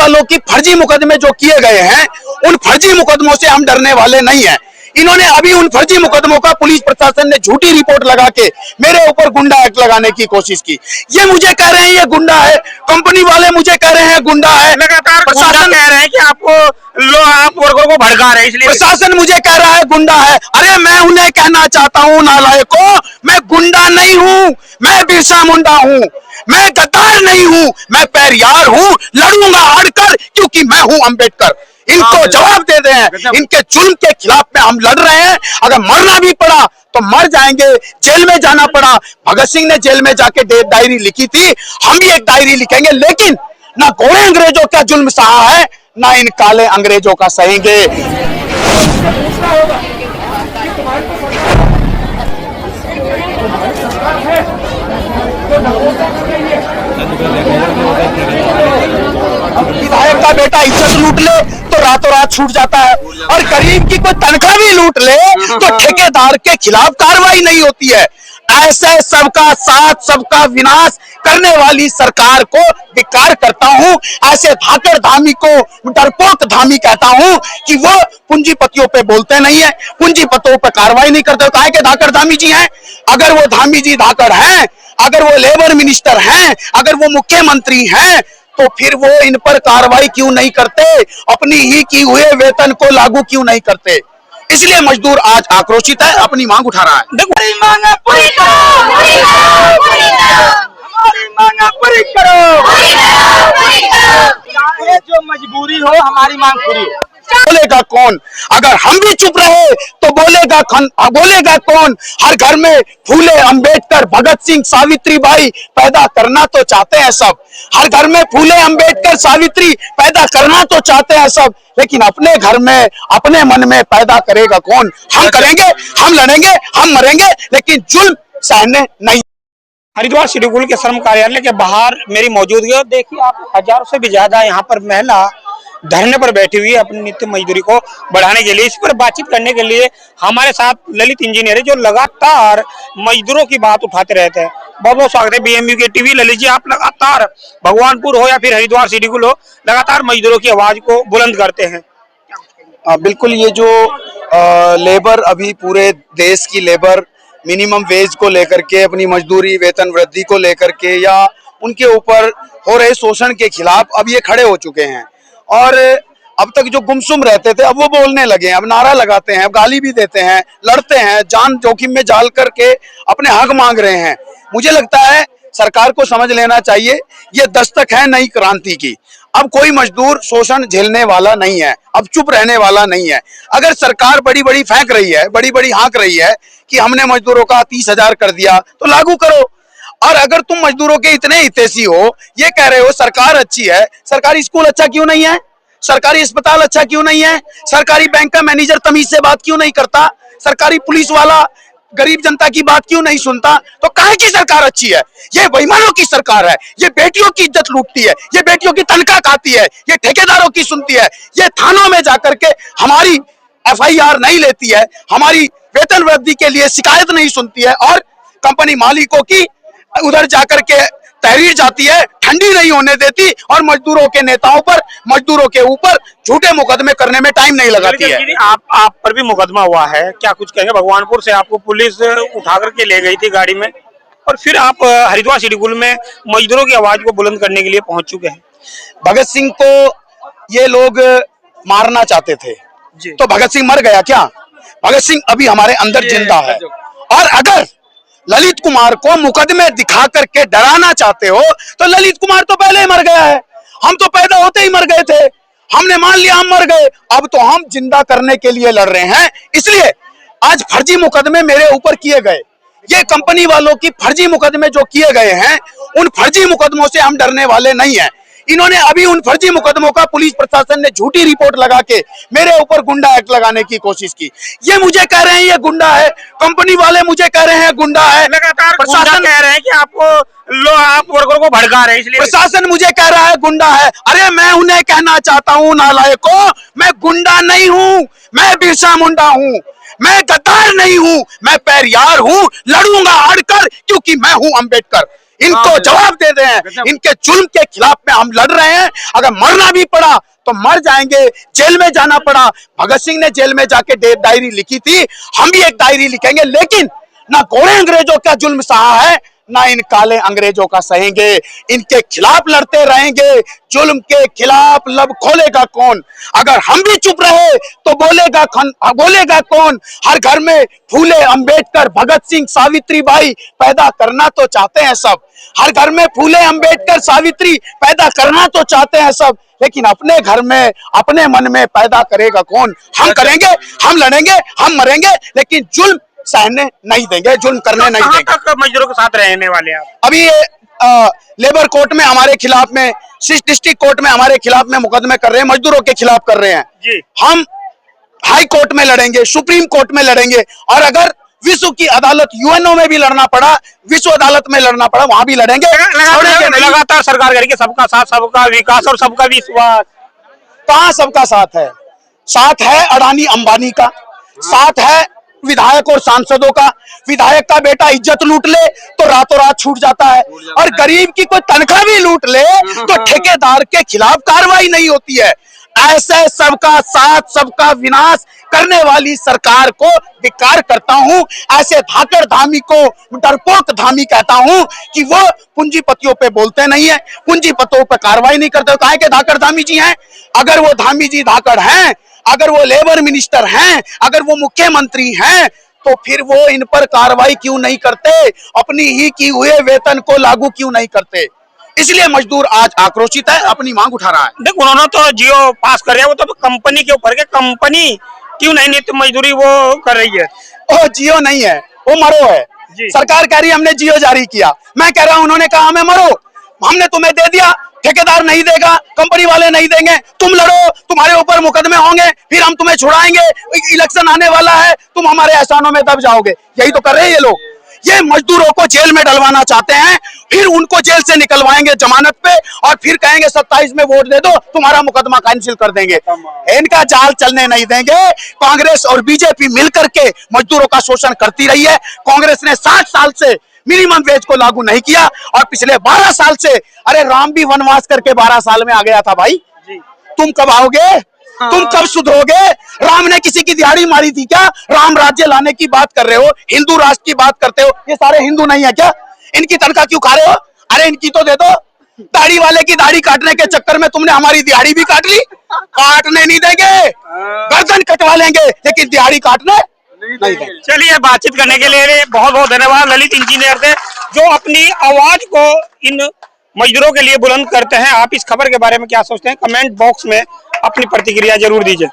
वालों की फर्जी मुकदमे जो किए गए हैं, उन फर्जी मुकदमों से हम डरने वाले नहीं हैं। इन्होंने अभी उन फर्जी मुकदमों का पुलिस प्रशासन ने झूठी रिपोर्ट लगा के मेरे ऊपर गुंडा एक्ट लगाने की कोशिश की। ये मुझे कह रहे हैं ये गुंडा है, कंपनी वाले मुझे कह रहे हैं गुंडा है, लगातार प्रशासन कह रहे हैं कि आप वर्गों को भड़का रहे हैं, इसलिए प्रशासन मुझे कह रहा है गुंडा है। अरे मैं उन्हें कहना चाहता हूँ नालायकों, मैं गुंडा नहीं हूँ, मैं बिरसा मुंडा हूँ, मैं गद्दार नहीं हूँ, मैं पेरियार हूँ, लड़ूंगा अड़कर क्योंकि मैं हूँ अंबेडकर। इनको जवाब दे दें, इनके जुल्म के खिलाफ में हम लड़ रहे हैं। अगर मरना भी पड़ा तो मर जाएंगे, जेल में जाना पड़ा, भगत सिंह ने जेल में जाके डायरी लिखी थी, हम भी एक डायरी लिखेंगे, लेकिन ना घोड़े अंग्रेजों का जुल्म सहा है, ना इन काले अंग्रेजों का सहेंगे। विधायक का बेटा इज्जत लूट ले तो रातों रात छूट जाता है, और गरीब की कोई तनख्वाह भी लूट ले तो ठेकेदार के खिलाफ कार्रवाई नहीं होती है। ऐसे सबका साथ सबका विनाश करने वाली सरकार को धिक्कार करता हूं। ऐसे धाकड़ धामी को डरपोक धामी कहता हूं कि वो पूंजीपतियों पे बोलते नहीं है, पूंजीपतियों पे कार्रवाई नहीं करते। काहे के धाकड़ धामी जी हैं? अगर वो धामी जी धाकड़ हैं, अगर वो लेबर मिनिस्टर हैं, अगर वो मुख्यमंत्री हैं, तो फिर वो इन पर कार्रवाई क्यों नहीं करते? अपनी ही की हुए वेतन को लागू क्यों नहीं करते? इसलिए मजदूर आज आक्रोशित है, अपनी मांग उठा रहा है। हमारी मांग पूरी करो, पूरी करो, पूरी करो, हमारी मांग पूरी करो, पूरी करो, पूरी करो। चाहे जो मजबूरी हो, हमारी मांग पूरी हो। बोलेगा कौन? अगर हम भी चुप रहे तो बोलेगा कौन? हर घर में फूले अंबेडकर, भगत सिंह, सावित्री बाई पैदा करना तो चाहते हैं सब। हर घर में फूले अंबेडकर, सावित्री पैदा करना तो चाहते हैं सब, लेकिन अपने घर में, अपने मन में पैदा करेगा कौन? हम करेंगे, हम लड़ेंगे, हम मरेंगे, लेकिन जुल्म सहने नहीं। हरिद्वार सिडकुल के श्रम कार्यालय के बाहर मेरी मौजूदगी है। देखिए आप, हजारों से भी ज्यादा यहाँ पर महिला धरने पर बैठी हुई है अपनी नित्य मजदूरी को बढ़ाने के लिए। इस पर बातचीत करने के लिए हमारे साथ ललित इंजीनियर है, जो लगातार मजदूरों की बात उठाते रहते हैं। बहुत बहुत स्वागत है बीएमयू के टीवी। ललित जी, आप लगातार भगवानपुर हो या फिर हरिद्वार सिडकुल हो, लगातार मजदूरों की आवाज को बुलंद करते हैं। बिल्कुल, ये जो लेबर अभी पूरे देश की लेबर मिनिमम वेज को लेकर के, अपनी मजदूरी वेतन वृद्धि को लेकर के, या उनके ऊपर हो रहे शोषण के खिलाफ अब ये खड़े हो चुके हैं। और अब तक जो गुमसुम रहते थे, अब वो बोलने लगे हैं, अब नारा लगाते हैं, अब गाली भी देते हैं, लड़ते हैं, जान जोखिम में डाल करके अपने हक मांग रहे हैं। मुझे लगता है सरकार को समझ लेना चाहिए, ये दस्तक है नई क्रांति की। अब कोई मजदूर शोषण झेलने वाला नहीं है, अब चुप रहने वाला नहीं है। अगर सरकार बड़ी बड़ी फेंक रही है, बड़ी बड़ी हाँक रही है कि हमने मजदूरों का 30,000 कर दिया, तो लागू करो। और अगर तुम मजदूरों के इतने हितैषी हो, ये कह रहे हो सरकार अच्छी है, सरकारी स्कूल अच्छा क्यों नहीं है? सरकारी अस्पताल अच्छा क्यों नहीं है? सरकारी बैंक का मैनेजर तमीज से बात क्यों नहीं करता? सरकारी पुलिस वाला गरीब जनता की बात क्यों नहीं सुनता? तो काहे की सरकार अच्छी है? ये बेईमानों की सरकार है, ये बेटियों की इज्जत लूटती है, ये बेटियों की तनख्वाह खाती है, ये ठेकेदारों की सुनती है, ये थानों में जाकर के हमारी FIR नहीं लेती है, हमारी वेतन वृद्धि के लिए शिकायत नहीं सुनती है, और कंपनी मालिकों की उधर जाकर के तहरीर जाती है, ठंडी नहीं होने देती, और मजदूरों के नेताओं पर, मजदूरों के ऊपर झूठे मुकदमे करने में टाइम नहीं लगाती है। आप पर भी मुकदमा हुआ है, क्या कुछ कहेंगे? भगवानपुर से आपको पुलिस उठा करके ले गई थी गाड़ी में, और फिर आप हरिद्वार सिडकुल में मजदूरों की आवाज को बुलंद करने के लिए पहुंच चुके हैं। भगत सिंह को ये लोग मारना चाहते थे, तो भगत सिंह मर गया क्या? भगत सिंह अभी हमारे अंदर जिंदा है। और अगर ललित कुमार को मुकदमे दिखा करके डराना चाहते हो, तो ललित कुमार तो पहले ही मर गया है। हम तो पैदा होते ही मर गए थे, हमने मान लिया हम मर गए, अब तो हम जिंदा करने के लिए लड़ रहे हैं। इसलिए आज फर्जी मुकदमे मेरे ऊपर किए गए, ये कंपनी वालों की फर्जी मुकदमे जो किए गए हैं, उन फर्जी मुकदमों से हम डरने वाले नहीं हैं। इन्होंने अभी उन फर्जी मुकदमों का पुलिस प्रशासन ने झूठी रिपोर्ट लगा के मेरे ऊपर गुंडा एक्ट लगाने की कोशिश की। ये मुझे कह रहे हैं ये गुंडा है, कंपनी वाले मुझे कह रहे हैं गुंडा है, लगातार प्रशासन कह रहे हैं कि आप वर्गों को भड़का रहे हैं, इसलिए प्रशासन मुझे कह रहा है गुंडा है। अरे मैं उन्हें कहना चाहता हूँ नालायकों, मैं गुंडा नहीं हूँ, मैं बिरसा मुंडा हूँ, मैं गद्दार नहीं हूँ, मैं पेरियार हूँ, लड़ूंगा अड़कर क्योंकि मैं हूँ अंबेडकर। इनको जवाब दे दें। इनके जुल्म के खिलाफ में हम लड़ रहे हैं। अगर मरना भी पड़ा तो मर जाएंगे, जेल में जाना पड़ा। भगत सिंह ने जेल में जाके डायरी लिखी थी, हम भी एक डायरी लिखेंगे, लेकिन ना गोरे अंग्रेजों का जुल्म सहा है, ना इन काले अंग्रेजों का सहेंगे। इनके खिलाफ लड़ते रहेंगे। जुल्म के खिलाफ लब खोलेगा कौन? अगर हम भी चुप रहे तो बोलेगा कौन? हर घर में फूले, अंबेडकर, भगत सिंह, सावित्री बाई पैदा करना तो चाहते हैं सब। हर घर में फूले, अंबेडकर, सावित्री पैदा करना तो चाहते हैं सब, लेकिन अपने घर में, अपने मन में पैदा करेगा कौन? हम करेंगे, हम लड़ेंगे, हम मरेंगे, लेकिन जुल्म सहने नहीं देंगे, जुल्म करने नहीं देंगे। तक मजदूरों के साथ रहने वाले आप? अभी ये लेबर कोर्ट में हमारे खिलाफ में, डिस्ट्रिक्ट कोर्ट में हमारे खिलाफ में मुकदमे कर रहे हैं, मजदूरों के खिलाफ कर रहे हैं जी। हम हाई कोर्ट में लड़ेंगे, सुप्रीम कोर्ट में लड़ेंगे, और अगर विश्व की अदालत, यूएनओ में भी लड़ना पड़ा, विश्व अदालत में लड़ना पड़ा, वहां भी लड़ेंगे। लगातार सरकार करेगी सबका साथ, सबका विकास और सबका विश्वास। कहां सबका साथ है? साथ है अडानी अंबानी का, साथ है विधायक और सांसदों का। विधायक का बेटा इज्जत लूट ले तो रातों रात छूट जाता है, और गरीब की कोई तनख्वाह भी लूट ले तो ठेकेदार के खिलाफ कार्रवाई नहीं होती है। ऐसे सबका साथ, सबका विनाश करने वाली सरकार को धिक्कार करता हूं। ऐसे धाकड़ धामी को डरपोक धामी कहता हूं कि वो पूंजीपतियों पे बोलते नहीं है, पूंजीपतियों पे कार्रवाई नहीं करते। काहे के धाकड़ धामी जी हैं? अगर वो धामी जी धाकड़ हैं, अगर वो लेबर मिनिस्टर हैं, अगर वो मुख्यमंत्री हैं, तो फिर वो इन पर कार्रवाई क्यों नहीं करते? अपनी ही की हुए वेतन को लागू क्यों नहीं करते? इसलिए मजदूर आज आक्रोशित है, अपनी मांग उठा रहा है। देखो, उन्होंने तो जियो पास कर दिया, वो तो कंपनी के ऊपर के, कंपनी क्यों नहीं नित्य मजदूरी वो कर रही है? ओ जियो नहीं है, वो मरो है। सरकार कह रही है हमने जियो जारी किया, मैं कह रहा हूं उन्होंने कहा हमें मरो। हमने तुम्हें दे दिया, ठेकेदार नहीं देगा, कंपनी वाले नहीं देंगे, तुम लड़ो, तुम्हारे ऊपर मुकदमे होंगे, फिर हम तुम्हें छुड़ाएंगे, इलेक्शन आने वाला है, तुम हमारे एहसानों में दब जाओगे। यही तो कर रहे हैं ये लोग। ये मजदूरों को जेल में डलवाना चाहते हैं, फिर उनको जेल से निकलवाएंगे जमानत पे, और फिर कहेंगे 27 में वोट दे दो, तुम्हारा मुकदमा कैंसिल कर देंगे। इनका जाल चलने नहीं देंगे। कांग्रेस और बीजेपी मिलकर के मजदूरों का शोषण करती रही है। कांग्रेस ने 60 साल से मिनिमम वेज को लागू नहीं किया, और पिछले 12 साल से, अरे राम भी वनवास करके 12 साल में आ गया था भाई। तुम कब आओगे? तुम कब सुधरोगे? राम ने किसी की दिहाड़ी मारी थी क्या? राम राज्य लाने की बात कर रहे हो, हिंदू राष्ट्र की बात करते हो, ये सारे हिंदू नहीं है क्या? इनकी तनख्वाह क्यों खा रहे हो? अरे इनकी तो दे दो। दाढ़ी वाले की दाढ़ी काटने के चक्कर में तुमने हमारी दिहाड़ी भी काट ली। काटने नहीं देंगे, गर्दन कटवा लेंगे, लेकिन दिहाड़ी काटने नहीं देंगे। चलिए, बातचीत करने के लिए बहुत बहुत धन्यवाद ललित इंजीनियर से, जो अपनी आवाज को इन मजदूरों के लिए बुलंद करते हैं। आप इस खबर के बारे में क्या सोचते हैं? कमेंट बॉक्स में अपनी प्रतिक्रिया जरूर दीजिए।